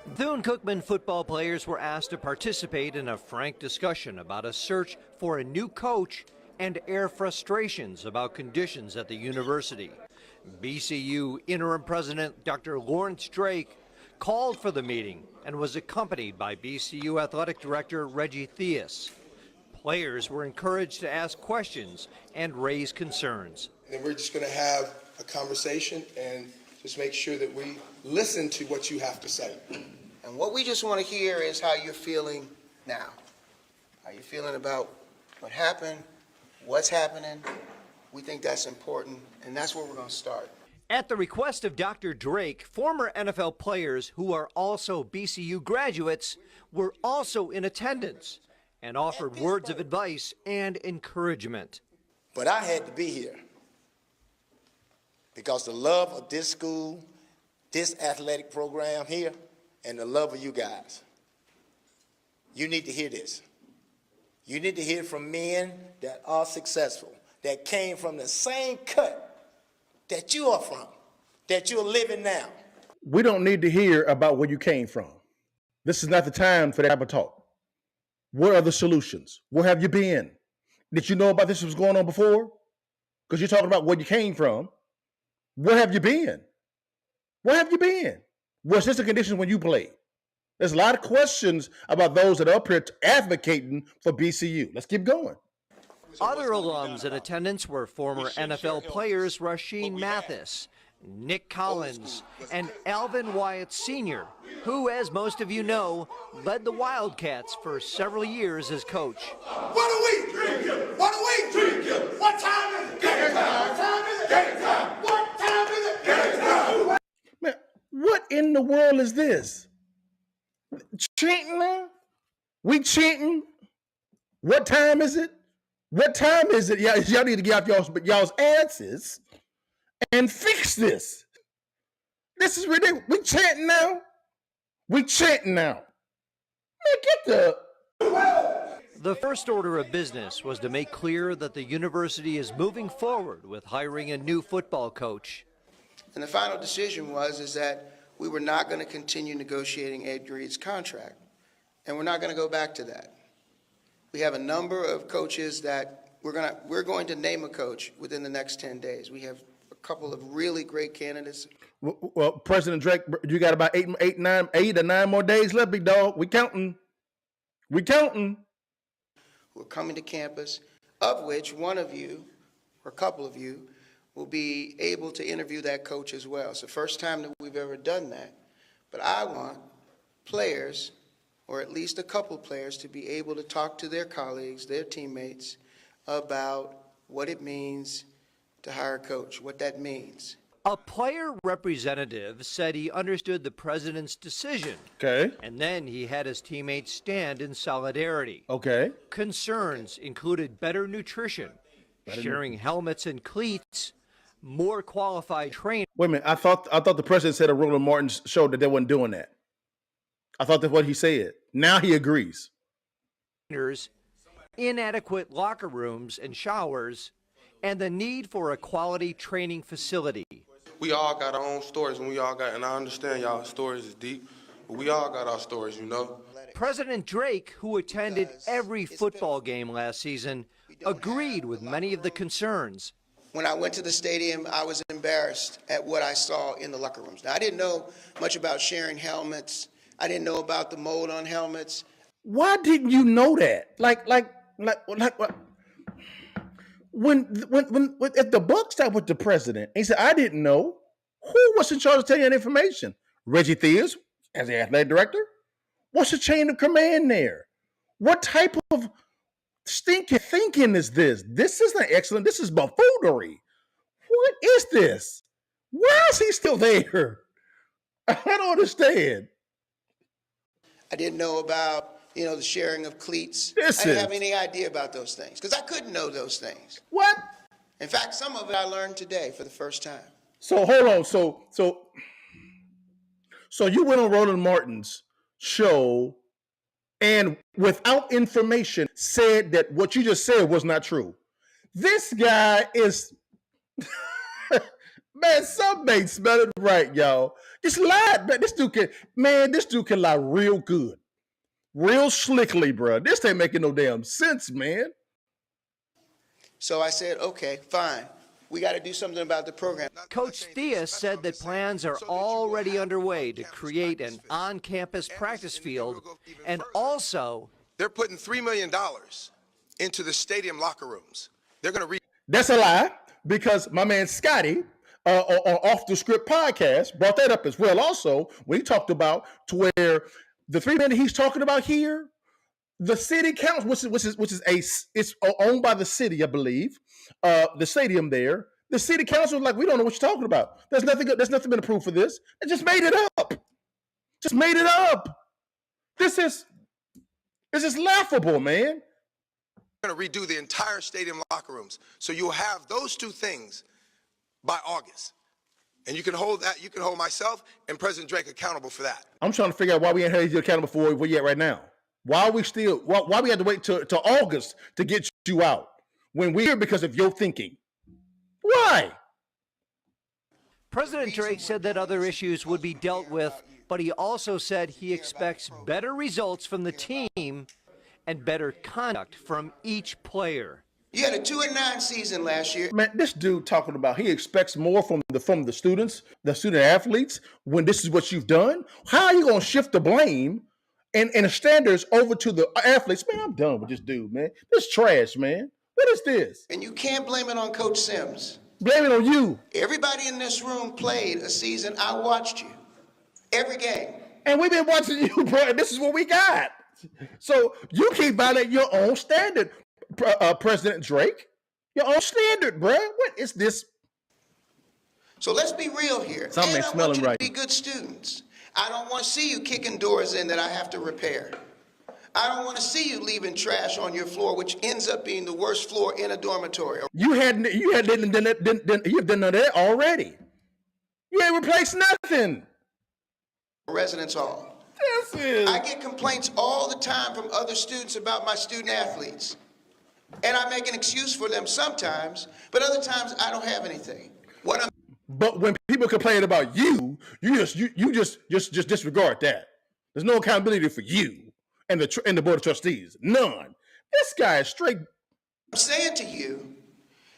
Bethune-Cookman football players were asked to participate in a frank discussion about a search for a new coach and air frustrations about conditions at the university. BCU interim president Dr. Lawrence Drake called for the meeting and was accompanied by BCU athletic director Reggie Theus. Players were encouraged to ask questions and raise concerns. And we're just going to have a conversation and just make sure that we listen to what you have to say. And what we just want to hear is how you're feeling now. How you're feeling about what happened, what's happening. We think that's important, and that's where we're going to start. At the request of Dr. Drake, former NFL players who are also BCU graduates were also in attendance and offered words of advice and encouragement. But I had to be here because the love of this school, this athletic program here, and the love of you guys. You need to hear this. You need to hear from men that are successful, that came from the same cut that you are from, that you're living now. We don't need to hear about where you came from. This is not the time for that type of talk. What are the solutions? Where have you been? Did you know about this was going on before? Because you're talking about where you came from. Where have you been? Where have you been? Was this the conditions when you played? There's a lot of questions about those that are up here advocating for BCU. Let's keep going. Other alums in attendance were former NFL players Rasheem Mathis, Nick Collins, and Alvin Wyatt Sr., who, as most of you know, led the Wildcats for several years as coach. What are we drinking? What are we drinking? What time is it? Game time. What time is it? Game time. What time is it? Game time. Man, what in the world is this? Cheating now? We cheating? What time is it? What time is it? Y'all need to get off y'all's asses and fix this. This is ridiculous. We chanting now? We chanting now. Man, get The first order of business was to make clear that the university is moving forward with hiring a new football coach. And the final decision was that we were not going to continue negotiating Ed Reed's contract, and we're not going to go back to that. We have a number of coaches that we're going to name a coach within the next 10 days. We have a couple of really great candidates. Well, President Drake, you got about 8 or 9 more days left, big dog. We counting. We counting. Who are coming to campus, of which one of you, or a couple of you, will be able to interview that coach as well. It's the first time that we've ever done that. But I want players, or at least a couple players, to be able to talk to their colleagues, their teammates, about what it means to hire a coach, what that means. A player representative said he understood the president's decision. Okay. And then he had his teammates stand in solidarity. Okay. Concerns included better nutrition, sharing helmets and cleats, more qualified training. Wait a minute. I thought the president said at Roland Martin's show that they wasn't doing that. I thought that's what he said. Now he agrees. Inadequate locker rooms and showers, and the need for a quality training facility. We all got our own stories, and I understand y'all stories is deep, but we all got our stories, you know. President Drake, who attended every football game last season, agreed with many of the concerns. When I went to the stadium, I was embarrassed at what I saw in the locker rooms. Now, I didn't know much about sharing helmets. I didn't know about the mold on helmets. Why didn't you know that? Like when if the buck stopped with the president, he said, I didn't know. Who was in charge of telling that information? Reggie Theus, as the athletic director? What's the chain of command there? What type of stinking thinking is this? This isn't excellent. This is buffoonery. What is this? Why is he still there? I don't understand. I didn't know about, the sharing of cleats. I didn't have any idea about those things because I couldn't know those things. What? In fact, some of it I learned today for the first time. So hold on. So you went on Roland Martin's show and without information said that what you just said was not true. This guy is, man, something ain't smelling right, y'all. Just lied, man. This dude can lie real good. Real slickly, bro. This ain't making no damn sense, man. So I said, okay, fine. We got to do something about the program. Coach Theus said that plans are already underway to create an on-campus practice field, and also they're putting $3 million into the stadium locker rooms. They're going to read. That's a lie, because my man Scotty on Off the Script podcast brought that up as well. Also, when he talked about to where the 3 men that he's talking about here, the city council, it's owned by the city, I believe, the stadium there. The city council is like, we don't know what you're talking about. There's nothing been approved for this. They just made it up. Just made it up. This is laughable, man. We're going to redo the entire stadium locker rooms. So you'll have those 2 things by August. And you can hold that, you can hold myself and President Drake accountable for that. I'm trying to figure out why we ain't held you accountable for where we at right now. Why we had to wait till August to get you out when we're here because of your thinking? Why? President Drake said that other issues would be dealt with, but he also said he expects better results from the team and better conduct from each player. You had a 2-9 season last year. Man, this dude talking about he expects more from the students, the student athletes, when this is what you've done. How are you going to shift the blame and the standards over to the athletes? Man, I'm done with this dude, man. This trash, man. What is this? And you can't blame it on Coach Sims. Blame it on you. Everybody in this room played a season. I watched you. Every game. And we've been watching you, bro. And this is what we got. So you keep violating your own standard, President Drake. Your own standard, bro. What is this? So let's be real here. Something ain't smelling right. Be good students. I don't want to see you kicking doors in that I have to repair. I don't want to see you leaving trash on your floor, which ends up being the worst floor in a dormitory. You've done that already. You ain't replaced nothing. Residence hall. I get complaints all the time from other students about my student athletes. And I make an excuse for them sometimes, but other times I don't have anything. But when people complain about you, you just disregard that. There's no accountability for you and the board of trustees. None. This guy is straight. What I'm saying to you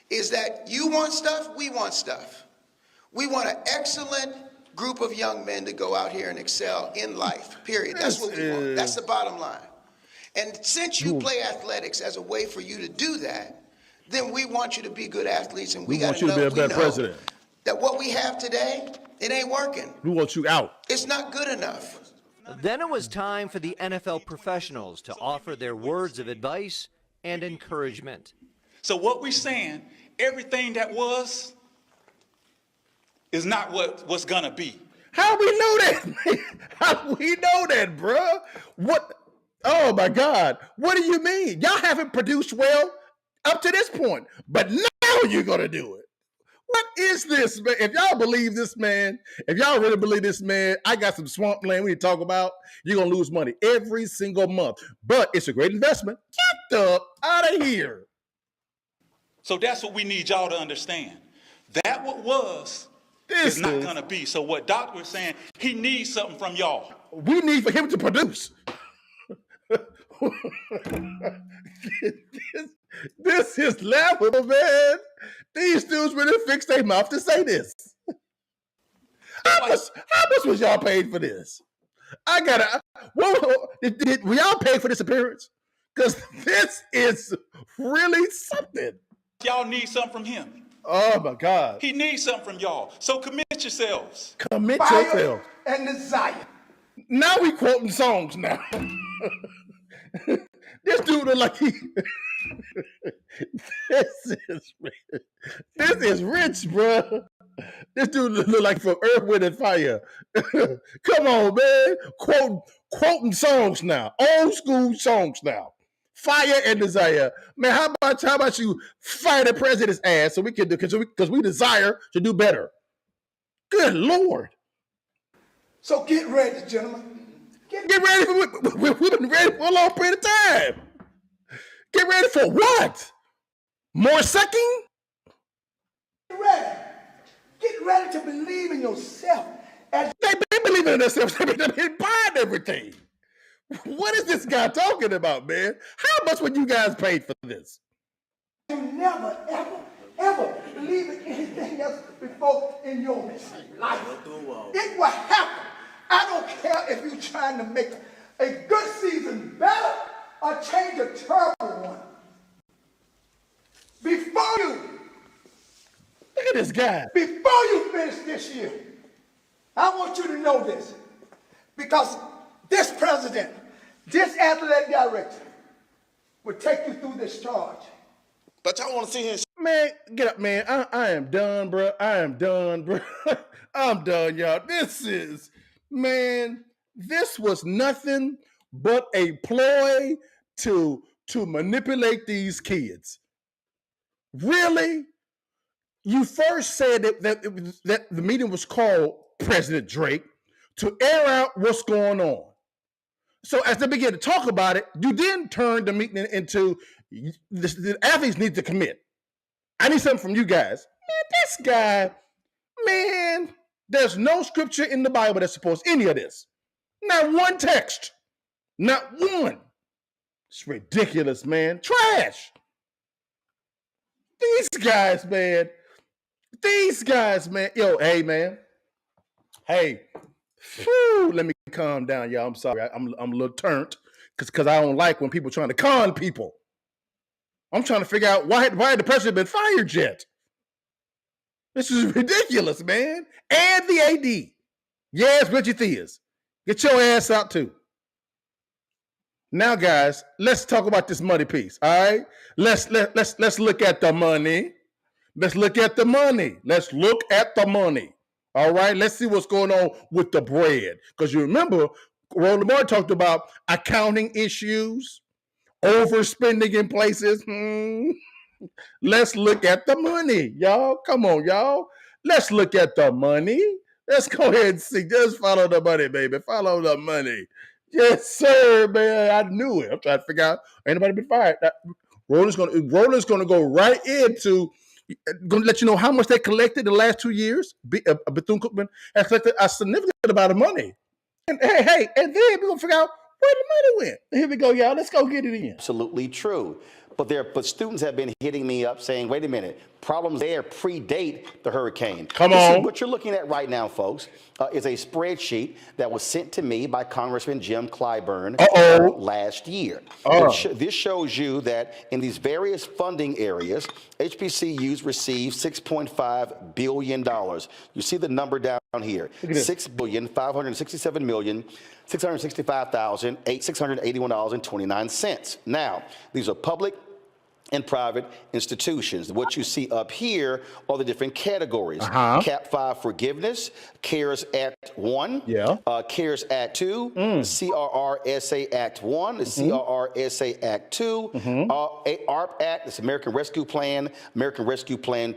is that you want stuff, we want stuff. We want an excellent group of young men to go out here and excel in life, period. That's what we want. That's the bottom line. And since you play athletics as a way for you to do that, then we want you to be good athletes, and we got to know, be a better president. That what we have today, it ain't working. We want you out. It's not good enough. Then it was time for the NFL professionals to offer their words of advice and encouragement. So what we're saying, everything that was is not what's gonna be. How we know that? How we know that, bruh? What? Oh my God! What do you mean? Y'all haven't produced well up to this point, but now you're gonna do it. What is this, man? If y'all believe this man, if y'all really believe this man, I got some swamp land we need to talk about. You're gonna lose money every single month, but it's a great investment. Get the out of here. So that's what we need y'all to understand. That what was is not gonna be. So what Doc was saying, he needs something from y'all. We need for him to produce. This is laughable, man. These dudes really fixed their mouth to say this. How much was y'all paid for this? Did we all pay for this appearance? Because this is really something. Y'all need something from him. Oh my God. He needs something from y'all. So commit yourselves. Commit yourself. And desire. Now we quoting songs now. This dude look like he. This is rich, bro. This dude look like from Earth, Wind, and Fire. Come on, man. Quoting songs now. Old school songs now. Fire and desire. Man, how about you fire the president's ass so we can do, because we desire to do better. Good Lord. So get ready, gentlemen. Get ready we've been ready for a long period of time. Get ready for what? More sucking? Get ready. Get ready to believe in yourself. They've been believing in themselves. They've been buying everything. What is this guy talking about, man? How much were you guys paid for this? You never, ever believe in anything else before in your life. It will happen. I don't care if you're trying to make a good season better or change a terrible one. at this guy. Before you finish this year, I want you to know this, because this president, this athletic director, will take you through this charge. But y'all want to see his Man, get up, man. I am done, bro. I am done, bro. I'm done, y'all. This was nothing but a ploy to manipulate these kids. Really? You first said that the meeting was called, President Drake, to air out what's going on. So as they begin to talk about it, you then turn the meeting into the athletes need to commit. I need something from you guys. Man, this guy, man, there's no scripture in the Bible that supports any of this. Not one text. Not one. It's ridiculous, man. Trash. These guys, man. Yo, hey, man. Hey. Whew, let me calm down, y'all. I'm sorry. I'm a little turned because I don't like when people trying to con people. I'm trying to figure out why the president been fired yet. This is ridiculous, man. And the AD. Yes, Reggie Theus. Get your ass out too. Now, guys, let's talk about this money piece. All right? Let's look at the money. Let's look at the money. Let's look at the money. All right? Let's see what's going on with the bread. Because you remember, Roland Moore talked about accounting issues, overspending in places. Let's look at the money, y'all. Come on, y'all. Let's look at the money. Let's go ahead and see. Just follow the money, baby. Follow the money. Yes, sir, man. I knew it. I'm trying to figure out, anybody been fired? Roland's going to go right into, going to let you know how much they collected in the last 2 years. Bethune-Cookman has collected a significant amount of money. And hey, and then we're going to figure out where the money went. Here we go, y'all. Let's go get it in. Absolutely true. But students have been hitting me up saying, wait a minute, problems there predate the hurricane. Come on. See, what you're looking at right now, folks, is a spreadsheet that was sent to me by Congressman Jim Clyburn last year. This shows you that in these various funding areas, HBCUs received $6.5 billion. You see the number down here, $6,567,665,681.29. Now, these are public and private institutions. What you see up here are the different categories. Cap 5 forgiveness, CARES Act 1, CARES Act 2, CRRSA Act 1, the CRRSA Act 2, ARP Act, this American Rescue Plan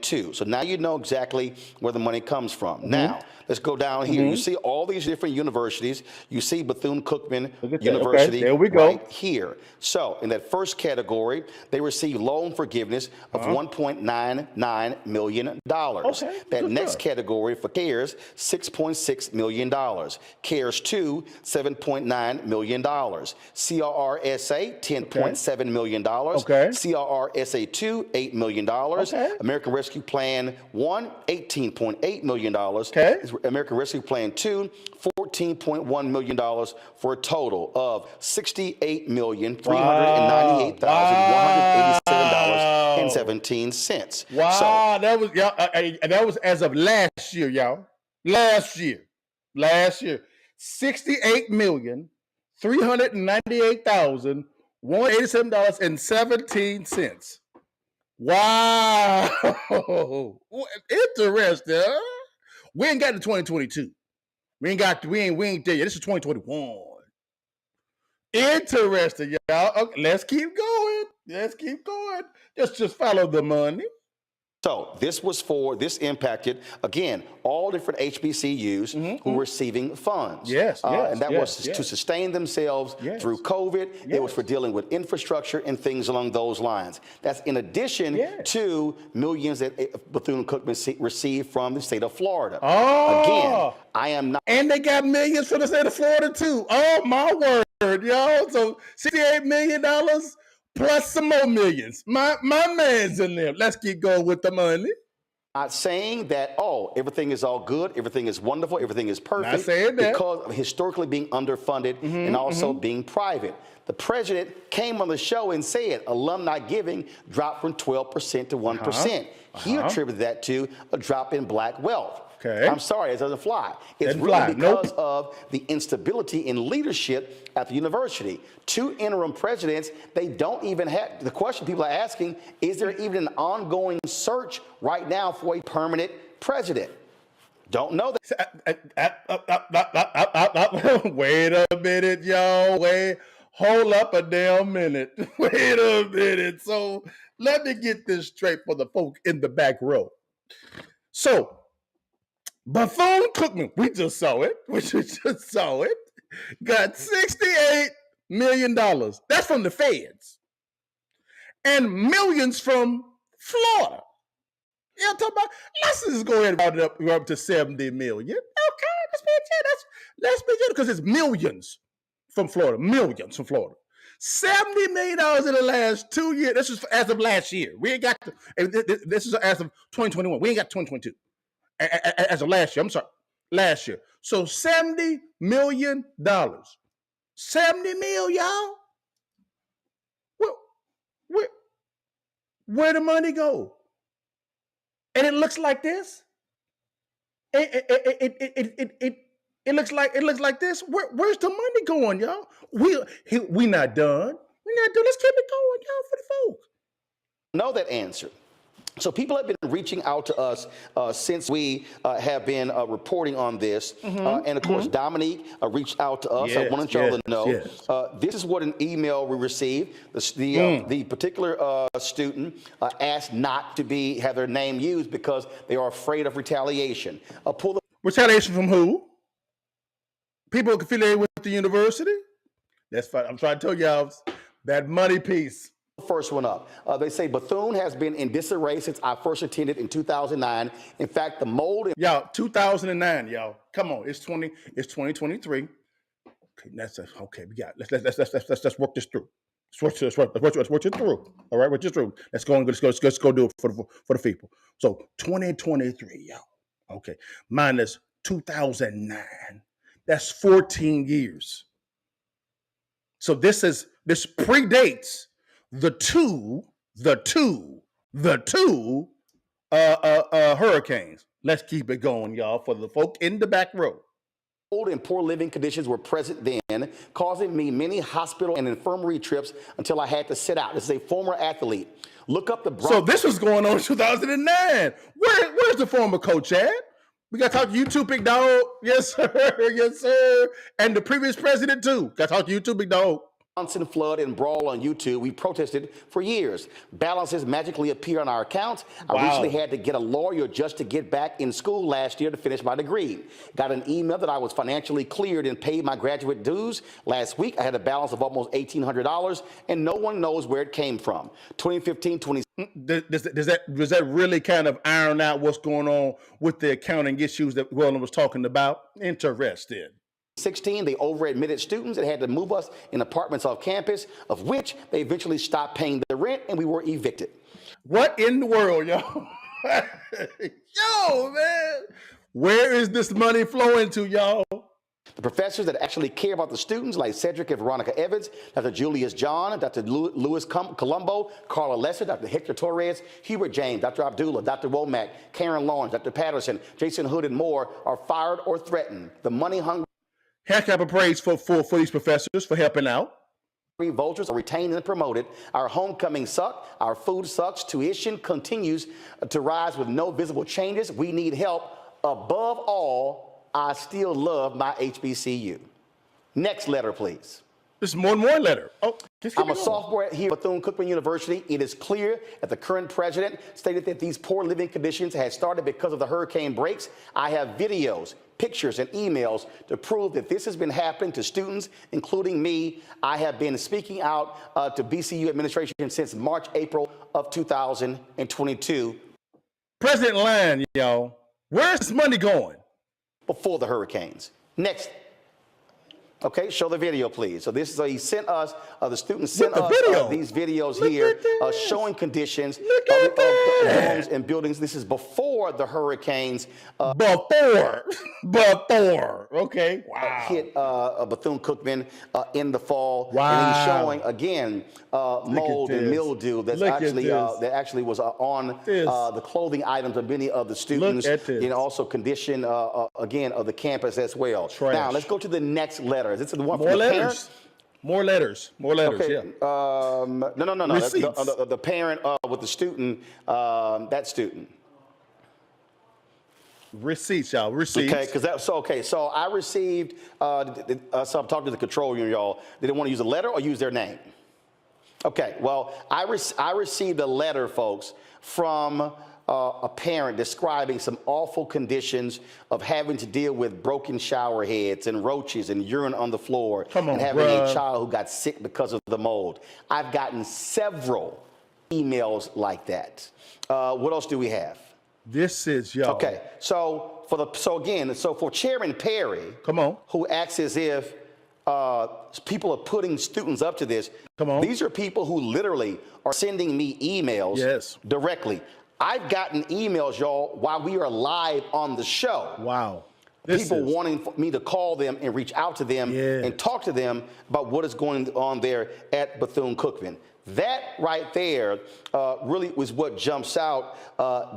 2. So now you know exactly where the money comes from. Now, let's go down here. You see all these different universities. You see Bethune-Cookman University there we go. right here. So in that first category, they received loan forgiveness of $1.99 million. That next category for CARES, $6.6 million. CARES 2, $7.9 million. CRRSA, $10.7 million. CRRSA 2, $8 million. American Rescue Plan 1, $18.8 million. American Rescue Plan 2, $14.1 million for a total of $68,398,187.17. Wow, that was as of last year, y'all. Last year, $68,398,187.17. Wow, interesting. Huh? We ain't got to 2022. We ain't there yet. This is 2021. Interesting, y'all. Okay, let's keep going. Just follow the money. So this impacted, again, all different HBCUs who were receiving funds. And that was to sustain themselves through COVID. It was for dealing with infrastructure and things along those lines. That's in addition to millions that Bethune-Cookman received from the state of Florida. Again, I am not. And they got millions from the state of Florida too. Oh, my word, y'all. So $68 million plus some more millions. My man's in there. Let's keep going with the money. Not saying that, everything is all good, everything is wonderful, everything is perfect. Not saying that. Because of historically being underfunded and also being private. The president came on the show and said alumni giving dropped from 12% to 1%. He attributed that to a drop in black wealth. Okay. I'm sorry, it doesn't fly. It's really because of the instability in leadership at the university. 2 interim presidents, they don't even have, the question people are asking, is there even an ongoing search right now for a permanent president? Don't know that. Wait a minute, y'all. Hold up a damn minute. Wait a minute. So let me get this straight for the folk in the back row. So Bethune-Cookman, we just saw it. Got $68 million. That's from the feds. And millions from Florida. You know what I'm talking about? Let's just go ahead and round it up to 70 million. Okay, let's be generous because it's millions from Florida. Millions from Florida. $70 million in the last 2 years. This is as of last year. We ain't got this is as of 2021. We ain't got 2022. As of last year. I'm sorry. Last year. So $70 million. 70 mil, y'all. Where the money go? And it looks like this. It looks like this. Where's the money going, y'all? We not done. We're not done. Let's keep it going, y'all, for the folk. Know that answer. So people have been reaching out to us since we have been reporting on this. And of course, Dominique reached out to us. I wanted y'all to know. This is what an email we received. The particular student asked not to have their name used because they are afraid of retaliation. Retaliation from who? People affiliated with the university? That's fine. I'm trying to tell y'all that money piece. First one up. They say Bethune has been in disarray since I first attended in 2009. In fact, the mold. Y'all, 2009, y'all. Come on, it's 2023. Okay, okay. We got. Let's work this through. Let's work it through. All right, work this through. Let's go do it for the people. So 2023, y'all. Okay, minus 2009. That's 14 years. So this predates the two hurricanes. Let's keep it going, y'all, for the folk in the back row. Old and poor living conditions were present then, causing me many hospital and infirmary trips until I had to sit out. This is a former athlete. Look up the So this was going on in 2009. Where's the former coach at? We got to talk to you too, big dog. Yes, sir. Yes, sir. And the previous president too. Got to talk to you too, big dog. Johnson flood and brawl on YouTube. We protested for years. Balances magically appear on our accounts. I recently had to get a lawyer just to get back in school last year to finish my degree. Got an email that I was financially cleared and paid my graduate dues. Last week, I had a balance of almost $1,800, and no one knows where it came from. 2015, 20. Does that really kind of iron out what's going on with the accounting issues that Roland was talking about? Interested. 2016, they over-admitted students and had to move us in apartments off campus, of which they eventually stopped paying the rent and we were evicted. What in the world, y'all? Yo, man. Where is this money flowing to, y'all? The professors that actually care about the students, like Cedric and Veronica Evans, Dr. Julius John, Dr. Louis Colombo, Carla Lesser, Dr. Hector Torres, Hubert James, Dr. Abdullah, Dr. Womack, Karen Lawrence, Dr. Patterson, Jason Hood, and more are fired or threatened. The money-hungry heck of a praise for these professors for helping out. Vultures are retained and promoted. Our homecoming sucks. Our food sucks. Tuition continues to rise with no visible changes. We need help. Above all, I still love my HBCU. Next letter, please. There's more and more letter. Oh, I'm a sophomore here at Bethune-Cookman University. It is clear that the current president stated that these poor living conditions had started because of the hurricane breaks. I have videos, pictures, and emails to prove that this has been happening to students, including me. I have been speaking out to BCU administration since March, April of 2022. President lying, y'all. Where's this money going? Before the hurricanes. Next. Okay, show the video, please. So he sent us, the students sent us these videos here showing conditions of the homes and buildings. This is before the hurricanes. Before. Okay, wow. Hit Bethune-Cookman in the fall. Wow. And he's showing, again, mold and mildew that actually was on the clothing items of many of the students. Look at this. And also condition, again, of the campus as well. Trash. Now, let's go to the next letter. Is this the one More from the letters. parent? More letters. Okay. Yeah. No. That's Receipts. the parent with the student, that student. Receipts, y'all. Receipts. Okay, so I received. So I'm talking to the control room, y'all. Did they want to use a letter or use their name? Okay. Well, I received a letter, folks, from a parent describing some awful conditions of having to deal with broken shower heads and roaches and urine on the floor and having a child who got sick because of the mold. I've gotten several emails like that. What else do we have? This is y'all. Okay, so for Chairman Perry, who acts as if people are putting students up to this. These are people who literally are sending me emails directly. I've gotten emails, y'all, while we are live on the show. Wow. People wanting me to call them and reach out to them and talk to them about what is going on there at Bethune-Cookman. That right there really was what jumps out,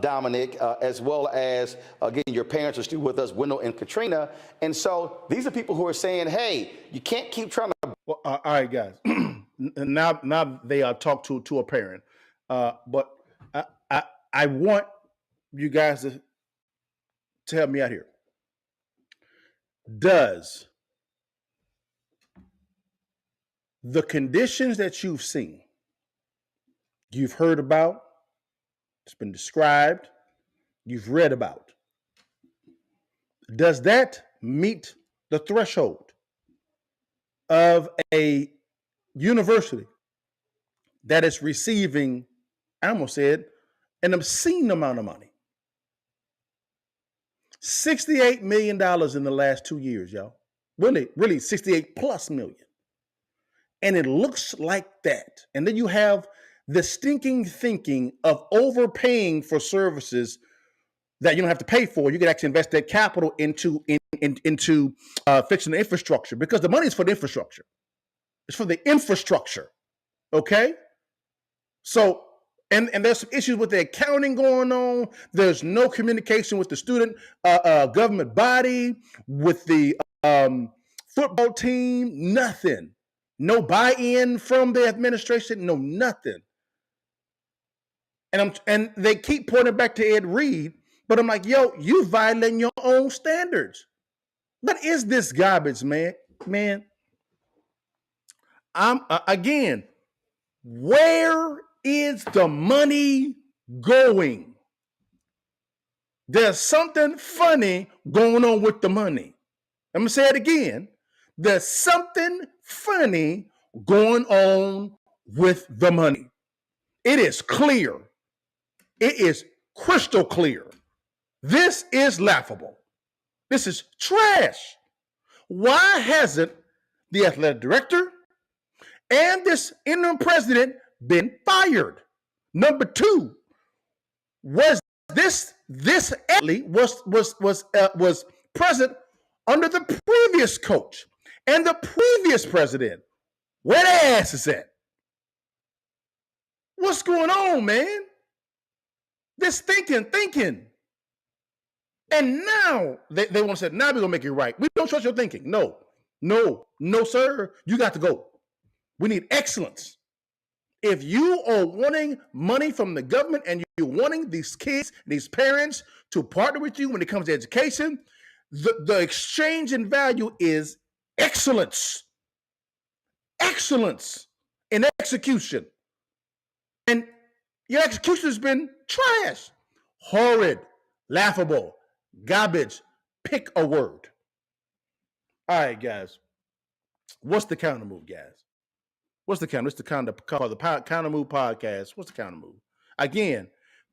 Dominic, as well as, again, your parents are still with us, Wendell and Katrina. And so these are people who are saying, hey, you can't keep trying to. Well, all right, guys. now they talk to a parent. But I want you guys to help me out here. Does the conditions that you've seen, you've heard about, it's been described, you've read about, does that meet the threshold of a university that is receiving, I almost said, an obscene amount of money? $68 million in the last 2 years, y'all. Really 68 plus million. And it looks like that. And then you have the stinking thinking of overpaying for services that you don't have to pay for. You can actually invest that capital into fixing the infrastructure, because the money is for the infrastructure. It's for the infrastructure. Okay? So, and there's some issues with the accounting going on. There's no communication with the student government body, with the football team, nothing. No buy-in from the administration, no nothing. And they keep pointing back to Ed Reed, but I'm like, yo, you violating your own standards. What is this garbage, man? I'm again, where is the money going? There's something funny going on with the money. I'm gonna say it again. There's something funny going on with the money. It is clear. It is crystal clear. This is laughable. This is trash. Why hasn't the athletic director and this interim president been fired? Number two, was this athlete was present under the previous coach and the previous president? Where their ass is at? What's going on, man? This thinking. And now they want to say, now we're gonna make it right. We don't trust your thinking. No, sir. You got to go. We need excellence. If you are wanting money from the government and you're wanting these kids, these parents to partner with you when it comes to education, the exchange in value is excellence. Excellence in execution. And your execution has been trash, horrid, laughable, garbage. Pick a word. All right, guys. What's the counter move, guys? What's the counter? It's the Countermove podcast. What's the counter move? Again,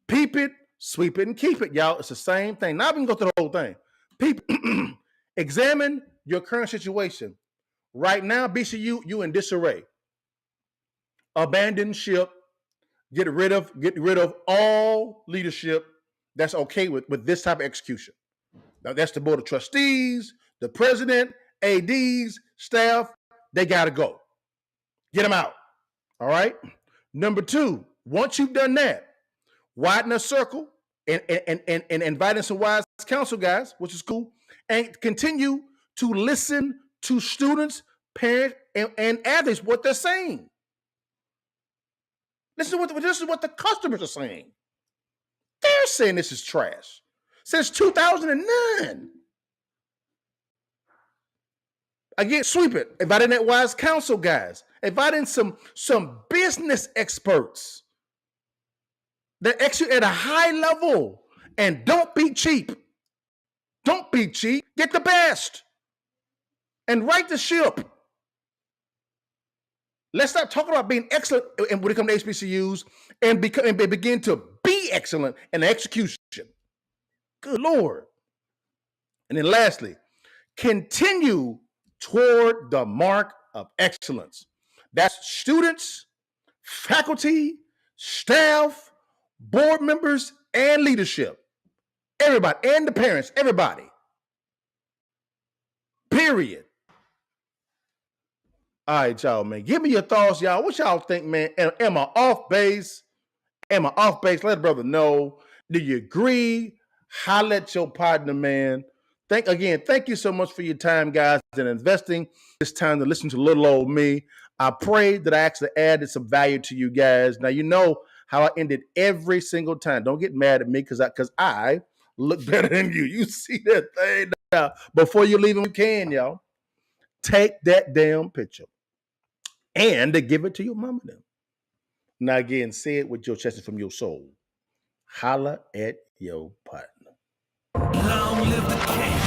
peep it, sweep it, and keep it, y'all. It's the same thing. Now we can go through the whole thing. Examine your current situation. Right now, BCU, you in disarray. Abandon ship. Get rid of all leadership that's okay with this type of execution. Now, that's the board of trustees, the president, ADs, staff. They got to go. Get them out. All right. Number two, once you've done that, widen the circle and inviting some wise council guys, which is cool, and continue to listen to students, parents, and athletes, what they're saying. This is what the customers are saying. They're saying this is trash. Since 2009. Again, sweep it. Inviting that wise council guys. Inviting some business experts that execute at a high level. And don't be cheap. Don't be cheap. Get the best. And right the ship. Let's stop talking about being excellent when it comes to HBCUs and begin to be excellent in execution. Good Lord. And then lastly, continue toward the mark of excellence. That's students, faculty, staff, board members, and leadership. Everybody, and the parents, everybody. Period. All right, y'all, man. Give me your thoughts, y'all. What y'all think, man? Am I off base? Am I off base? Let a brother know. Do you agree? Holla at your partner, man. Thank you so much for your time, guys, and investing this time to listen to little old me. I pray that I actually added some value to you guys. Now, you know how I ended every single time. Don't get mad at me because I look better than you. You see that thing now. Before you leave, you can, y'all. Take that damn picture and give it to your mama now. Now, again, say it with your chest and from your soul. Holla at your partner. Long live the king.